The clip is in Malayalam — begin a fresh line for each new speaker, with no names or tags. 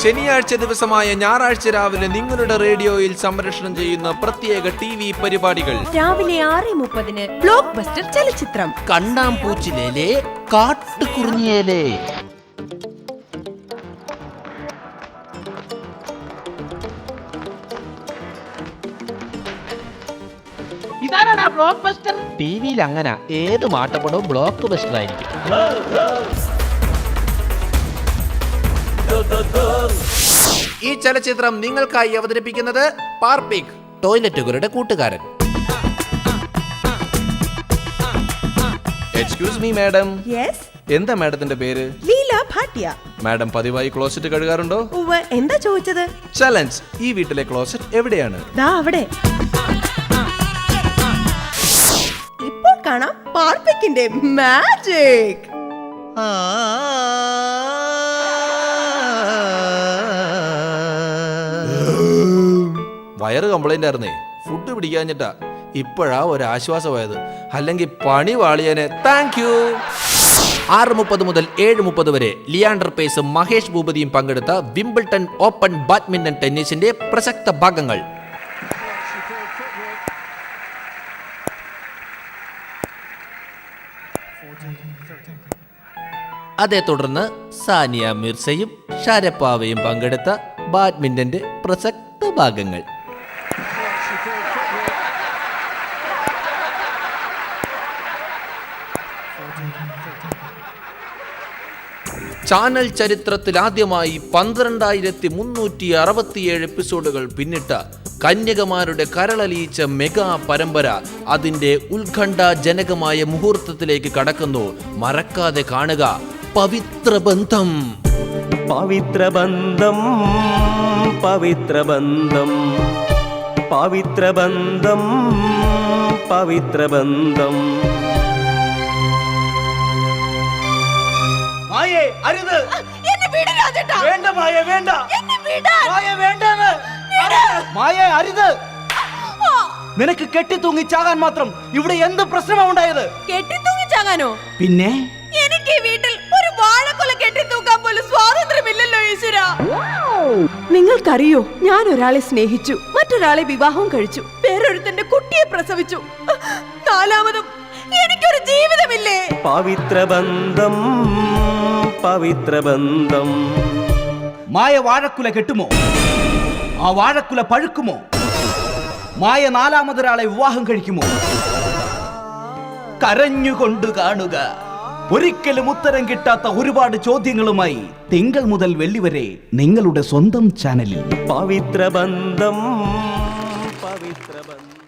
ശനിയാഴ്ച ദിവസമായ ഞായറാഴ്ച രാവിലെ നിങ്ങളുടെ റേഡിയോയിൽ സംപ്രേഷണം ചെയ്യുന്ന പ്രത്യേക TV പരിപാടികൾ.
രാവിലെ 6:30 ബ്ലോക്ക് ബസ്റ്റർ ചലച്ചിത്രം,
കണ്ണാമ്പൂച്ചിലേലെ കാട്ടുകുറിഞ്ഞിയേലേ.
ഇതാണോ ബ്ലോക്ക് ബസ്റ്റർ?
ടിവിയിൽ അങ്ങനെ ഏത് മാട്ടപ്പടവും ബ്ലോക്ക് ബസ്റ്റർ ആയിരിക്കും.
ഈ ചലച്ചിത്രം നിങ്ങൾക്കായി അവതരിപ്പിക്കുന്നത് പാർപ്പിക്, ടോയ്ലറ്റുകളുടെ കൂട്ടുകാരൻ. Excuse me madam.
യെസ്,
എന്താ മാഡത്തിന്റെ പേര്?
ലീല ഭാട്ടിയ.
മാഡം പതിവായി ക്ലോസറ്റ് കഴുകാറുണ്ടോ?
ഉവ്വ്, എന്താ ചോദിച്ചത്?
ചലഞ്ച്, ഈ വീട്ടിലെ ക്ലോസറ്റ് എവിടെയാണ്?
ദാ അവിടെ. ഇപ്പോൾ കാണാം പാർപ്പിക്കിന്റെ മാജിക്.
വയറ് കംപ്ലൈന്റ് ആയിരുന്നേ, ഫുഡ് പിടിക്കാഞ്ഞിട്ടാ. ഇപ്പോഴാ ഒരു ആശ്വാസമായത്, അല്ലെങ്കിൽ പണി വാളിയനെ. Thank you. 6:30 മുതൽ 7:30 വരെ ലിയാണ്ടർ പേസും മഹേഷ് ഭൂപതിയും പങ്കെടുത്ത വിംബിൾട്ടൺ ഓപ്പൺ ബാഡ്മിന്റൺ ടെന്നീസിന്റെ പ്രസക്ത ഭാഗങ്ങൾ. അതേ തുടർന്ന് സാനിയ മിർസയും ഷാരപ്പാവയും പങ്കെടുത്ത ബാഡ്മിന്റന്റെ പ്രസക്ത ഭാഗങ്ങൾ. ചാനൽ ചരിത്രത്തിൽ ആദ്യമായി 12,367 എപ്പിസോഡുകൾ പിന്നിട്ട കന്യകമാരുടെ കരളലിയിച്ച മെഗാ പരമ്പര അതിന്റെ ഉത്കണ്ഠാജനകമായ മുഹൂർത്തത്തിലേക്ക് കടക്കുന്നു. മറക്കാതെ കാണുക പവിത്രബന്ധം.
പവിത്രബന്ധം, പവിത്രബന്ധം, പവിത്രബന്ധം, പവിത്രബന്ധം.
മായേ അരുത്,
എന്നെ വിട് രാജേട്ടാ.
വേണ്ട മായ, വേണ്ട
എന്നെ വിടാൻ.
മായ, വേണ്ടെന്ന്. മായേ അരുത്. നിനക്ക് കെട്ടിത്തൂങ്ങിച്ചാകാൻ മാത്രം ഇവിടെ എന്ത് പ്രശ്നമാ ഉണ്ടായത്?
കെട്ടിത്തൂങ്ങിച്ചാകാനോ?
പിന്നെ
എനിക്ക് ഈ വീട്ടിൽ ഒരു വാഴക്കൊല കെട്ടിത്തൂക്കാൻ പോലും സ്വാതന്ത്ര്യമില്ലല്ലോ ഈശ്വര. നിങ്ങൾക്കറിയോ, ഞാൻ ഒരാളെ സ്നേഹിച്ചു, മറ്റൊരാളെ വിവാഹം കഴിച്ചു, വേറൊരുത്തന്റെ കുട്ടിയെ പ്രസവിച്ചു. നാലാമതും എനിക്കൊരു ജീവിതമില്ലേ?
പവിത്രബന്ധം, പവിത്രബന്ധം.
മായ വാഴക്കുല കെട്ടുമോ? ആ വാഴക്കുല പഴുക്കുമോ? മായ നാലാമതൊരാളെ വിവാഹം കഴിക്കുമോ? കരഞ്ഞുകൊണ്ട് കാണുക. ഒരിക്കലും ഉത്തരം കിട്ടാത്ത ഒരുപാട് ചോദ്യങ്ങളുമായി തിങ്കൾ മുതൽ വെള്ളി വരെ നിങ്ങളുടെ സ്വന്തം ചാനലിൽ.
പവിത്രബന്ധം, പവിത്രബന്ധം.